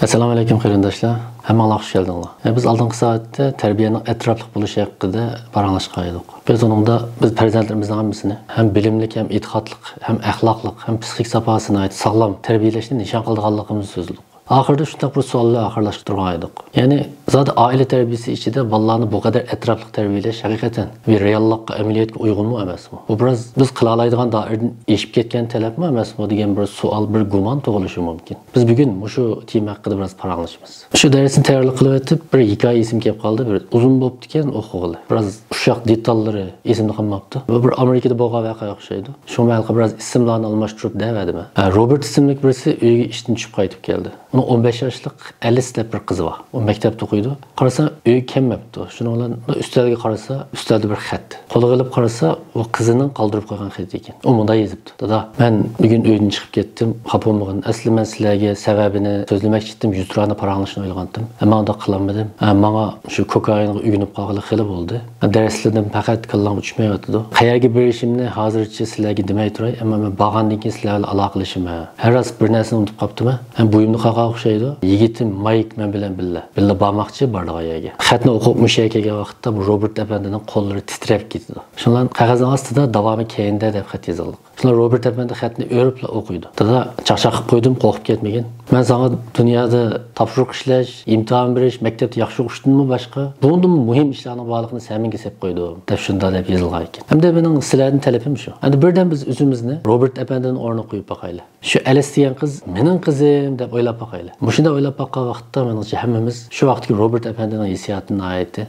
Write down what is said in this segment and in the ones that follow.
Assalomu alaykum qarindoshlar. Hammaga xush keldinglar. Biz oldingi soatda tarbiyaning atrofliq bo'lishi haqida paranglashgan edik. Biz uningda biz farzandlarimizning hammasini ham bilimli, ham e'tiqodli, ham axloqli, ham psixik safosini sog'lom tarbiyalashni nishon qilganligimizni so'zladik. Oxirida shunday bir savollar oxirlashtirgan edik. Ya'ni zot oila tarbiyasi ichida bolalarni bu qadar atrofliq tarbiyalash haqiqatan va reallikka, amaliyotga uyg'unmi emasmi? Bu biroz biz qila oladigan doiradan eshib ketgan talabmi emasmi degan bir savol, bir gumon tug'ilishi mumkin. Biz bugun shu tema haqida biroz paranglashamiz. Shu darsni tayyorlik qilib o'tib, bir hikoya esim kelib qoldi. Bir uzun bo'libdi ekan o'qig'ili. Biroz ushoq detallari esimda qolmabdi. Bu bir Amerikada bo'lgan voqea o'xshaydi. Shu ma'lqa biroz ismlarni almashtirib davadimi. Robert ismli birisi uyga ishdan chiqib qaytib keldi. 15 yoshlik Alice deb bir qizi bor. U maktabda o'qiydi. Qarasa uy kelmabdi. Shuni bilan ustalga qarasa, ustalda bir xat. Qo'liga olib qarasa, u qizining qoldirib qo'ygan xat ekan. U bunday yozibdi. Dada, men bugun uydan chiqib ketdim. Xafa Asli men sizlarga sababini so'zlamoqchi edim. 100 rani paranglashni o'ylagandim. Ammo unda qilolmadim. Menga shu kokainga uyg'unib qolgani xili bo'ldi. Darslardan faqat kallam uchmayotdi. Qayerga berishimni hozircha sizlarga demay turay, ammo men borgandan keyin sizlar bilan aloqalashim. Har rost bir narsani unutib qolibdimi? Men bo'yimni o'xshaydi. Yigitim Mike men bilan billa bormoqchi bordiga yerga. Xatni o'qib mushaga kelgan vaqtda bu Robert afandining qo'llari titrab ketdi. Shundan qog'ozning ostida davomi keyinda deb xat yozildi. Shundan Robert afandi xatni o'rib o'qiydi. Dada, chaqchaq qilib qo'ydim, qo'rqib ketmagin. Men sana dunyoda topshiriq ishlash, imtihon berish, maktabda yaxshi o'qishdimmi boshqa? Bundan muhim ishlarning borlig'ini sen menga deb qo'ydim. Deb shunda deb yozilgan ekan. Hamda mening sizlarning talabim shu. Endi birdan biz o'zimizni Robert afandining o'rniga qo'yib boqaylik. Shu Alice degan qiz mening qizim deb o'ylab boqaylik. Mushunda o'ylab boqqan vaqtda menimcha hammamiz shu vaqtdagi Robert afandining hissiyotini aytdi.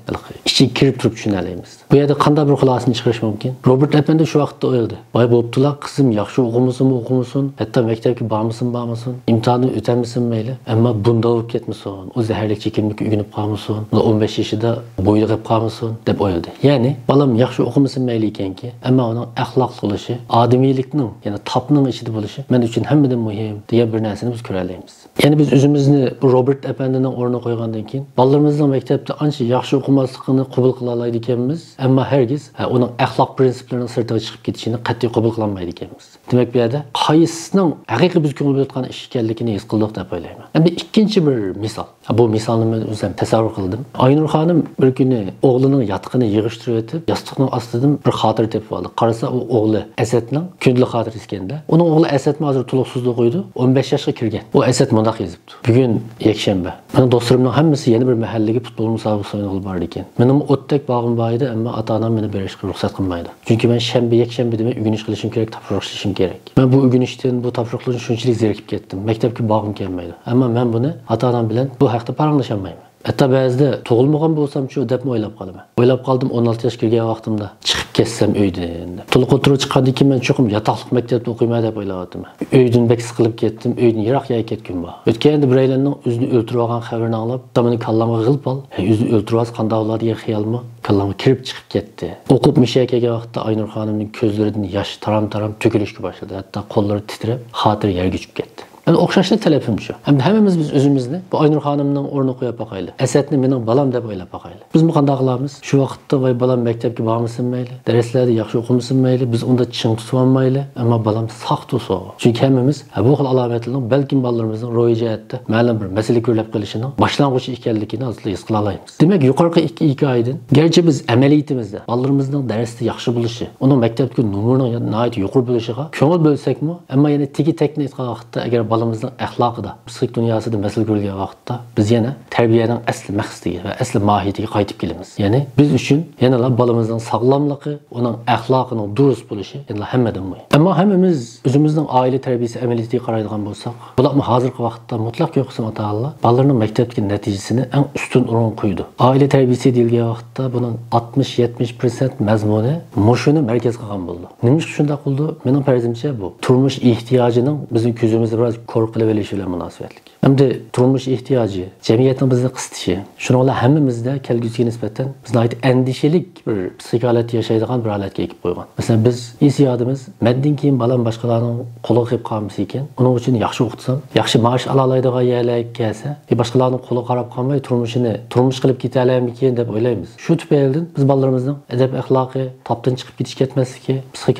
Ichiga kirib turib tushunaymiz. Bu yerda qanday bir xulosani chiqarish mumkin? Robert afandi shu vaqtda o'yladi. Voy bo'ptilar, qizim yaxshi o'qimasin, hatto maktabga bormasin, imtihonni o'tamisin mayli, ammo bunda bo'lib ketmasin. O zaharli chekimlikka uyg'unib qolmasin, 15 yoshida bo'yda qolib qolmasin deb o'yladi. Ya'ni bolam yaxshi o'qimasin mayli ekanki, ammo uning axloqli bo'lishi, odamiylikning, ya'ni topning ichida bo'lishi men uchun hammadan muhim degan bir narsani biz ko'ra olamiz. Ya'ni biz o'zimizni Robert afandining o'rniga qo'ygandan keyin bolalarimizning maktabda ancha yaxshi o'qimasligini qabul qila oladi ekanmiz, ammo hargiz uning axloq prinsiplarining sirtiga chiqib ketishini qat'iy qabul qila olmaydi ekanmiz. Demak, bu yerda qaysining haqiqiy biz ko'ngil bo'layotgan ish ekanligini his qildik deb o'ylayman. Endi ikkinchi bir misol. Bu misolni men o'zim tasavvur qildim. Aynur xonim bir kuni o'g'lining yotqini yig'ishtirib o'tib, yostiqning ostidan bir xotira topib oldi. Qarasa, u o'g'li Asadning kundalik xotirasi ekanda. Uning o'g'li Asadni hozir to'liqsizlik qo'ydi, 15 yoshga kirgan. U Asad mundaq yozibdi. Bugun yakshanba. Mening do'stlarimning hammasi yana bir mahallaga futbol musobaqasi o'ynab bordi ekan. Mening o'tdak bog'im bor edi, ammo ota-onam meni berishga ruxsat qilmaydi. Chunki men yakshanba demay o'rganish qilishim kerak, topshiriq ishlashim kerak. Men bu o'rganishdan, bu topshiriqlardan shunchalik zerikib ketdim. Maktabga borgim kelmaydi. Ammo men buni ota-onam bilan bu haqda paranglasham olmayman. Hatta ba'zida tug'ilmagan bo'lsam-chu deb o'ylab qolaman. O'ylab qoldim 16 yoshga kirgan vaqtimda chiqib ketsam uydan. To'liq o'tirib chiqqandan keyin men cho'qim yotoqlik maktabda o'qiyman deb o'yladim. Uydan bek siqilib ketdim, uydan yiroq yo'q ketgan bor. O'tganda biraylarning o'zini o'ltirib olgan xabarini anglab, tamini kallamga g'ilib ol. O'zini o'ltirib qanday bo'ladi degan xiyolmi kallamga kirib chiqib ketdi. O'qib mishaga kelgan vaqtda Aynur xonimning ko'zlaridan yosh taram-taram to'kilishga boshladi. Hatto qo'llari titrab, xotira yerga tushib ketdi. Yani o'xshashli talabim shu. Hamda hammamiz biz o'zimizni bu Aynur xonimning o'rniga qo'yib boqaylik. Asadni mening bolam deb o'ylab boqaylik. Biz bu qanday qilamiz? Shu vaqtda voy bolam maktabga bormasin mayli, darslarda yaxshi o'qimasin mayli, biz unda ching tutib olmayli, ammo bolam sog' tursa. Chunki hammamiz bu xil alomatlarning balkim bolalarimizning ro'yi jihatda ma'lum bir masala ko'rib kelishining boshlang'ich ekanligini asli his qila olamiz. Demak, yuqorqi ikki hikoyadan garchi biz amaliyatimizda bolalarimizning darsda yaxshi bo'lishi, uning maktabdagi numurining nihoyat yuqori bo'lishiga ko'ngil bo'lsakmi, ammo yana tegi-tekni aytgan vaqtda agar bolamizning axloqida, psixik dunyosida masala ko'rilgan vaqtda biz yana tarbiyaning asli maqsadiga va asli mohiyatiga qaytib kelamiz. Ya'ni biz uchun yana bolamizning sog'lomligi, uning axloqining durust bo'lishi yana hammadan muhim. Ammo hammamiz o'zimizning oila tarbiyasi amaliyatiga qaraydigan bo'lsak, bularni hozirgi vaqtda mutlaq yo'q qism ota-onalar bolalarning maktabdagi natijasini eng ustun o'rin qo'ydi. Oila tarbiyasi deyilgan vaqtda buning 60-70% mazmuni mushuni markaz qilgan bo'ldi. Nima uchun shunday qildi? Mening farzimcha bu turmush ehtiyojining bizning ko'zimizda biroz ko'r qilib olishi bilan munosabatli. Hamda turmush ehtiyoji, jamiyatning bizni qisitishi, shuni bilan hammamizda kelgusiga nisbatan bizni andishalik bir psixologik yashaydigan bir holatga kelib qo'ygan. Masalan, biz hissiyotimiz mendan keyin bolam boshqalarning qo'liga qilib qolmasa ekan, uning uchun yaxshi o'qitsam, yaxshi maosh ola oladigan yerlarga kelsa, boshqalarning qo'liga qarab qolmay turmush qilib keta olarmikin deb o'ylaymiz. Shu tufaylidan biz bolalarimizning adab axloqi, topdan chiqib ketish ketmasligi, psixik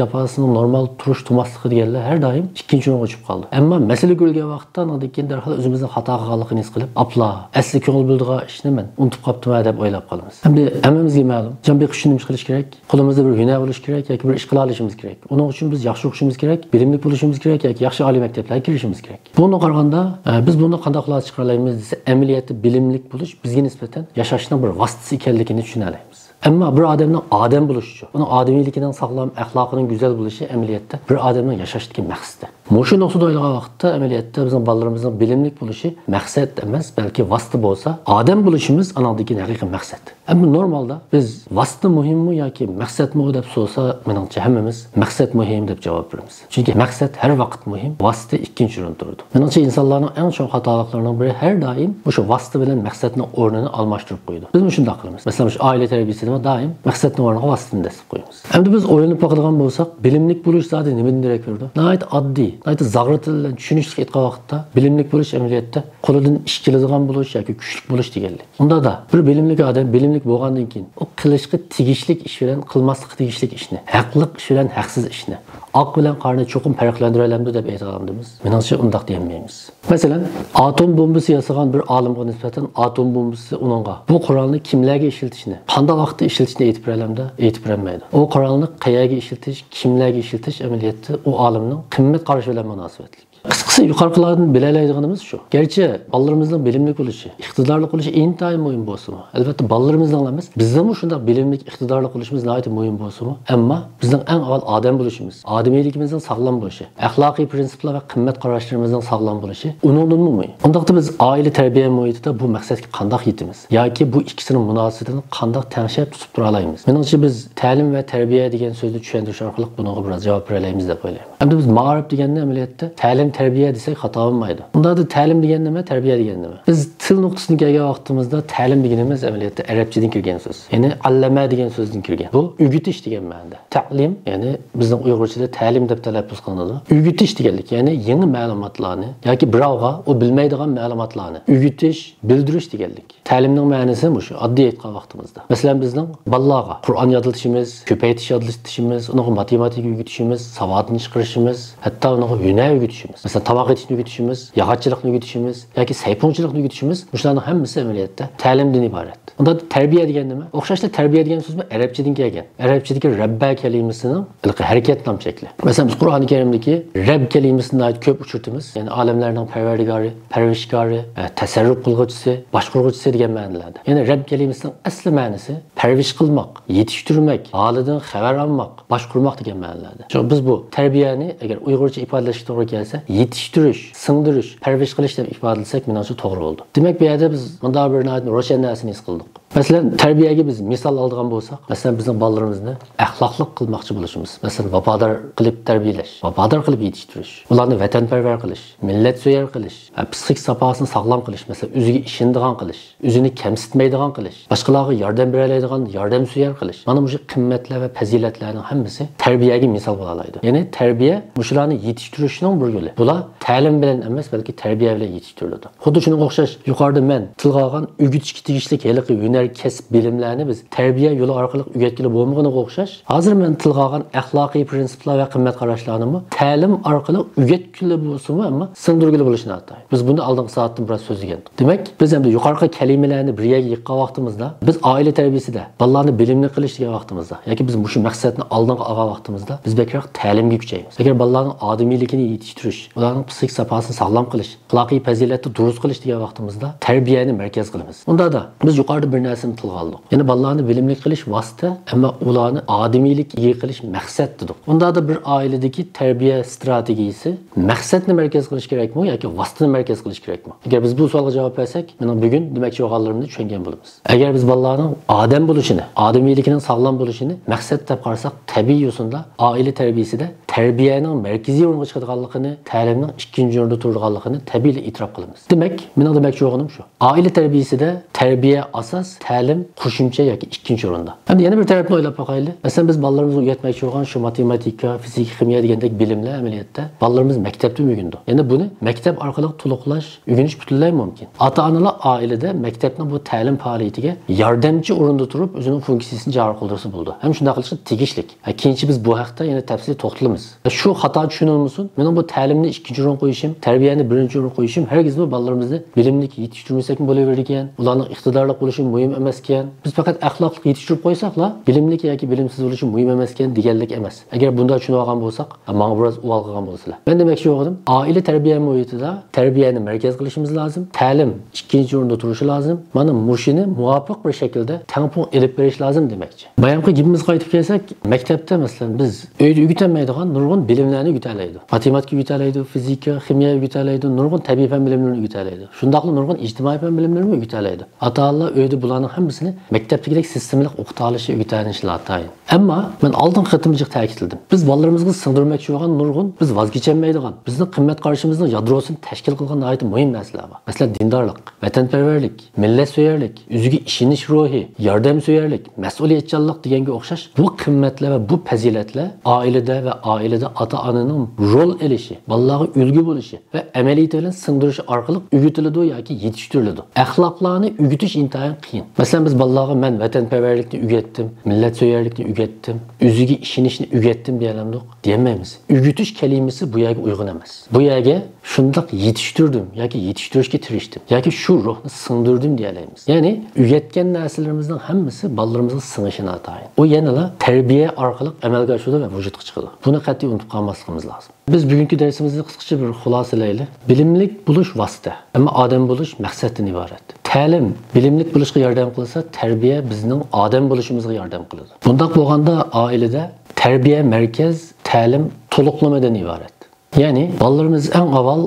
normal turish tumasligi deganlar har doim ikkinchi o'ringa o'chib qoldi. Ammo masala ko'rilgan vaqtda keyin darhol o'zimizni xato qilganligini his qilib, apla, asli ko'ngil bildigan ishni men unutib qolibman deb o'ylab qolamiz. Endi hammamizga ma'lum, jon bek uchun nima qilish kerak? Qo'limizda bir hunar bo'lishi kerak yoki bir ish qila olishimiz kerak. Uning uchun biz yaxshi o'qishimiz kerak, bilimli bo'lishimiz kerak yoki yaxshi oliy maktablarga kirishimiz kerak. Buni qaraganda biz buni qanday qilib chiqara olamiz desa, amaliyotda bilimlik bo'lish bizga nisbatan yashashning bir vositasi ekanligini tushuna olamiz. Ammo bir odamning odam bo'lishi, uning odamiyligining sog'lom, axloqining go'zal bo'lishi amaliyotda bir odamning yashashdagi maqsadi. Shu nuqtada o'ylagan vaqtda amaliyotda bizning bolalarimizning bilimlik bo'lishi maqsad emas, balki vosita bo'lsa, odam bo'lishimiz anaqdagi haqiqiy maqsad. Ammo normalda biz vosita muhimmi yoki maqsadmi deb so'rasa, meningcha hammamiz maqsad muhim deb javob beramiz. Chunki maqsad har vaqt muhim, vosita ikkinchi o'rinda turadi. Meningcha insonlarning eng chong xatoliklarining biri har doim o'sha vosita bilan maqsadning o'rnini almashtirib qo'ydi. Biz shunday qilamiz. Masalan, shu oila tarbiyasida doim maqsadning o'rniga vositani dasib qo'yamiz. Endi biz o'ylanib boqadigan bo'lsak, bilimlik bo'lish zodi nimadan darak berdi? Nihoyat oddiy, nihoyat zag'ir bilan tushunishli aytgan vaqtda bilimlik bo'lish amaliyotda qo'lidan ish keladigan bo'lish yoki kuchli bo'lish deganlik. Unda da bir bilimli odam bilimlik bo'lgandan keyin u qilishga tegishli ish bilan qilmaslikqa tegishli ishni, haqliq ish bilan haqsiz ishni, oq bilan qorni cho'qim farqlantira olamiz deb aytganimiz. Meningcha undaq deyolmaymiz. Masalan, atom bombasi yasagan bir olimga nisbatan atom bombasi uningga bu qurolni kimlarga ishlatishni, qanday vaqtda ishlatishni aytib beralamda, aytib bermaydi. O qurolni qayerga ishlatish, kimlarga ishlatish amaliyotda u olimning qimmat qarashi bilan munosabatli. Qisqasi yuqoriqilardan bilalaydiganimiz shu. Garchi bolalarimizning bilimli bo'lishi, iqtidorli bo'lishi intayin muhim bo'lsa-mu, albatta bolalarimizning emas, bizning shunday bilimli, iqtidorli bo'lishimiz nihoyat muhim bo'lsa-mu, ammo bizning eng avval odam bo'lishimiz, odamiyligimizning sog'lom bo'lishi, axloqiy prinsiplar va qimmat qarashlarimizning sog'lom bo'lishi uningdan muhim. Undaqda biz oila tarbiya muhitida bu maqsadga qanday yetamiz yoki bu ikkisining munosabatini qanday tanishib tutib tura olamiz? Meningcha biz ta'lim va tarbiya degan so'zni tushuntirish orqali bunga biroz javob bera olamiz deb o'ylayman. Endi biz ma'rif deganda amaliyotda ta'lim tarbiya desak xato bo'lmaydi. Unda da ta'lim degan nima, tarbiya degan nima? Biz til nuqtasiga kelgan vaqtimizda ta'lim deganimiz amaliyotda arabchadan kirgan so'z. Ya'ni allama degan so'zdan kirgan. Bu o'rgatish degan ma'noda. Ta'lim, ya'ni bizning Uyg'urchada ta'lim deb talaffuz qilinadi. O'rgatish deganlik, ya'ni yangi ma'lumotlarni yoki birovga u bilmaydigan ma'lumotlarni o'rgatish, bildirish deganlik. Ta'limning ma'nosi shu, oddiy aytgan vaqtimizda. Masalan, bizning bolalarga Qur'on yodlatishimiz, ko'paytirish yodlatishimiz, uning matematika o'rgatishimiz, savodni chiqarishimiz, hatto uning hunar o'rgatishimiz. Masalan, tomoq etishni o'rgatishimiz, yog'ochchilikni o'rgatishimiz yoki sayponchilikni o'rgatishimiz, bularning hammasi amaliyotda ta'limdan iborat. Unda tarbiya degan nima? O'xshashda tarbiya degan so'z arabchadan kelgan. Arabchadagi rabba kalimasining ilqi harakat nom shakli. Masalan, biz Qur'oni Karimdagi rabb kalimasini ko'p uchirtimiz. Ya'ni olamlarning parvardigori, parvarishgori, tasarruf qilguvchisi, boshqaruvchisi degan ma'nolarda. Ya'ni rabb kalimasining asli ma'nosi parvish qilmoq, yetishtirmak, holidan xabar olmoq, boshqarmoq degan ma'nolarda. Biz bu tarbiyani agar Uyg'urcha ifodalashga to'g'ri kelsa, yetishtirish, singdirish, parvish qilish deb ifodalasak, menimcha to'g'ri bo'ldi. Demak, bu yerda biz bunday bir ro'shan narsani his qildik. Masalan, tarbiyaga biz misol oladigan bo'lsak, masalan, bizning bolalarimizni axloqli qilmoqchi bo'lishimiz, masalan, vafodor qilib tarbiyalash, vafodor qilib yetishtirish, ularni vatanparvar qilish, millatso'yar qilish, psixik safosini sog'lom qilish, masalan, o'ziga ishonadigan qilish, o'zini kamsitmaydigan qilish, boshqalarga yordam bera oladigan yordamso'yar qilish. Mana bu fazilatlar va fazilatlarning hammasi tarbiyaga misol bo'la oladi. Ya'ni tarbiya shularni yetishtirishning bir yo'li. Bular ta'lim bilan emas, balki tarbiya bilan yetishtiriladi. Xuddi shunga o'xshash yuqorida men tilga olgan o'rgatishga tegishli haliqi kasb bilimlarni biz tarbiya yo'li orqali o'rgatgili bo'lmaganiga o'xshash. Hozir men tilga olgan axloqiy prinsiplar va qimmat qarashlarni ta'lim orqali o'rgatgili bo'lsa-mu, ammo singdirgili bo'lishini aytaylik. Biz buni oldingi soatda biroz so'zlagandik. Demak, biz endi yuqorqi kalimalarni bir yerga yig'gan vaqtimizda, biz oila tarbiyasida bolalarni bilimli qilish degan vaqtimizda yoki biz shu maqsadni oldinga olgan vaqtimizda biz bekroq ta'limga kuchaymiz. Agar bolalarning odamiyligini yetishtirish, ularning psixik safosini sog'lom qilish, axloqiy fazilatni durust qilish degan vaqtimizda tarbiyani markaz qilamiz. Unda da biz yuqorida bir narsani tilga oldik. Ya'ni bolalarni bilimli qilish vosita, ammo ularni odamiylik ega qilish maqsad dedik. Unda da bir oiladagi tarbiya strategiyasi maqsadni markaz qilish kerakmi yoki vositani markaz qilish kerakmi? Agar biz bu savolga javob bersak, men bugun demakchi o'g'allarimni tushungan bo'lamiz. Agar biz bolalarning odam bo'lishini, odamiyligining sog'lom bo'lishini maqsad deb qarasak, tabiiy yo'sinda oila tarbiyasida tarbiyaning markaziy o'ringa chiqadiganligini, ta'limning ikkinchi o'rinda turadiganligini tabiiy e'tirof qilamiz. Demak, mening demakchi o'g'lim shu. Oila tarbiyasida tarbiya asos, ta'lim qo'shimcha yoki ikkinchi o'rinda. Endi yana bir tarafni o'ylab boqaylik. Masalan, biz bolalarimizni o'rgatmoqchi bo'lgan shu matematika, fizika, kimyo degandek bilimlar amaliyotda bolalarimiz maktabda o'rgandi. Endi buni maktab orqali to'liqlash, o'rganish butunlay mumkin. Ota-onalar oilada maktabning bu ta'lim faoliyatiga yordamchi o'rinda turib, o'zining funksiyasini joriy qildirsa bo'ldi. Ham shunday qilish tegishli. Keyinchi biz bu haqda yana tafsil to'xtalamiz. Shu xato tushunilmasin. Mening bu ta'limni ikkinchi o'rin qo'yishim, tarbiyani birinchi o'rin qo'yishim hargiz bu bolalarimizni bilimlik yetishtirmasak bo'laveradi ekan. Ularning iqtidorli bo'lishi muhim emas ekan. Biz faqat axloqli yetishtirib qo'ysakla, bilimlik yoki bilimsiz bo'lishi muhim emas ekan deganlik emas. Agar bunday tushunib olgan bo'lsak, menga biroz uval qilgan bo'lsalar. Men demoqchi bo'ldim, oila tarbiya muhitida tarbiyani markaz qilishimiz lozim. Ta'lim ikkinchi o'rinda turishi lozim. Mana mushini muvofiq bir shaklda tampon elib berish lozim demoqchi. Bayamqi gapimiz qaytib kelsak, maktabda masalan biz uyda o'rgatilmaydigan nurg'un bilimlarni o'rgatalaydi. Matematika o'rgatalaydi, fizika, kimyo o'rgatalaydi, nurg'un tabiiy fan bilimlarini o'rgatalaydi. Shundaqli nurg'un ijtimoiy fan bilimlarini o'rgatalaydi. Ota-onalar uyda bularning hammasini maktabdagidek sistemalik o'qita olishi o'rganishlar tayin. Ammo men oldin qitimjiq ta'kidladim. Biz bolalarimizga singdirmoqchi bo'lgan nurg'un biz voz kechmaydigan, bizning qimmat qarashimizning yadrosini tashkil qilgan nihoyat muhim masala bor. Masalan, dindorlik, vatanparvarlik, millatso'yarlik, o'ziga ishonish ruhi, yordamso'yarlik, mas'uliyatchanlik deganga o'xshash bu qimmatlar va bu fazilatlar oilada va oilada ota-onaning rol elishi, bolalarga ulgu bo'lishi va amaliyat bilan singdirish orqali o'rgatiladi yoki yetishtiriladi. Axloqlarni o'rgatish intayin qiyin. Masalan, biz bolalarga men vatanparvarlikni o'rgatdim, millatso'yarlikni o'rgatdim, o'ziga ishonishni o'rgatdim deyalamdiq, demaymiz. O'rgatish kalimasi bu yerga uyg'un emas. Bu yerga shundoq yetishtirdim yoki yetishtirishga tirishdim yoki shu ruhni singdirdim deyalaymiz. Ya'ni o'rgatgan narsalarimizning hammasi bolalarimizga singishini atayin. U yanada tarbiya orqali amalga oshadi va vujudga chiqadi. Buni qat'iy unutib qolmasligimiz lozim. Biz bugungi darsimizni qisqacha bir xulosalaylik. Bilimlik bo'lish vosita, ammo odam bo'lish maqsaddan iborat. Ta'lim bilimlik bo'lishga yordam qilsa, tarbiya bizning odam bo'lishimizga yordam qiladi. Bundoq bo'lganda oilada tarbiya markaz, ta'lim to'liqlamadan iborat. Ya'ni bolalarimiz eng avval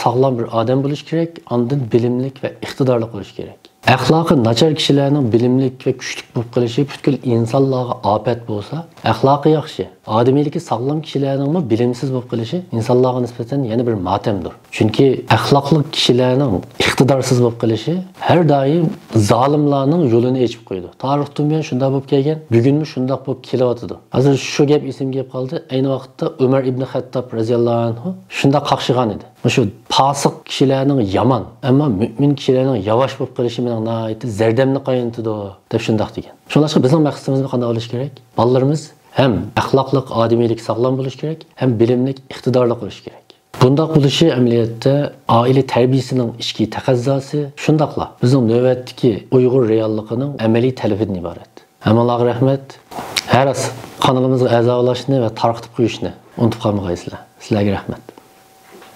sog'lom bir odam bo'lish kerak, ondan bilimlik va iqtidorli bo'lish kerak. Axloqi nachar kishilarning bilimlik va kuchli bo'lib qolishi butkul insonlarga ofat bo'lsa, axloqi yaxshi, odamiyligi sog'lom kishilarning bilimsiz bo'lib qolishi insonlarga nisbatan yana bir motamdir. Chunki axloqli kishilarning iqtidorsiz bo'lib qolishi har doim zolimlarning yo'lini ochib qo'ydi. Tarixdan buyon shunday bo'lib kelgan, bugunmi shunday bo'lib kelyotdi. Hozir shu gap esimga qoldi. Ayni vaqtda Umar ibn Xattob radhiyallohu anhu shunday qaqshigan edi. Shu fosiq kishilarning yomon, ammo mu'min kishilarning yavash bo'lib qolishi bilan nihoyat zardamni qayintidi deb shunday degan. Shuningdek bizning maqsadimiz qanday bo'lishi kerak? Bolalarimiz ham axloqli, odamiylik sog'lom bo'lishi kerak, ham bilimlik, iqtidorli bo'lishi kerak. Bundoq bo'lishi amaliyotda oila tarbiyasining ichki taqozosi, shundaqla bizning navbatdagi Uyg'ur realligining amaliy talabidan iborat. Hammalarga rahmat. Har kanalimizga a'zo bo'lishni va tarqatib qo'yishni unutib qolmaysizlar. Sizlarga rahmat.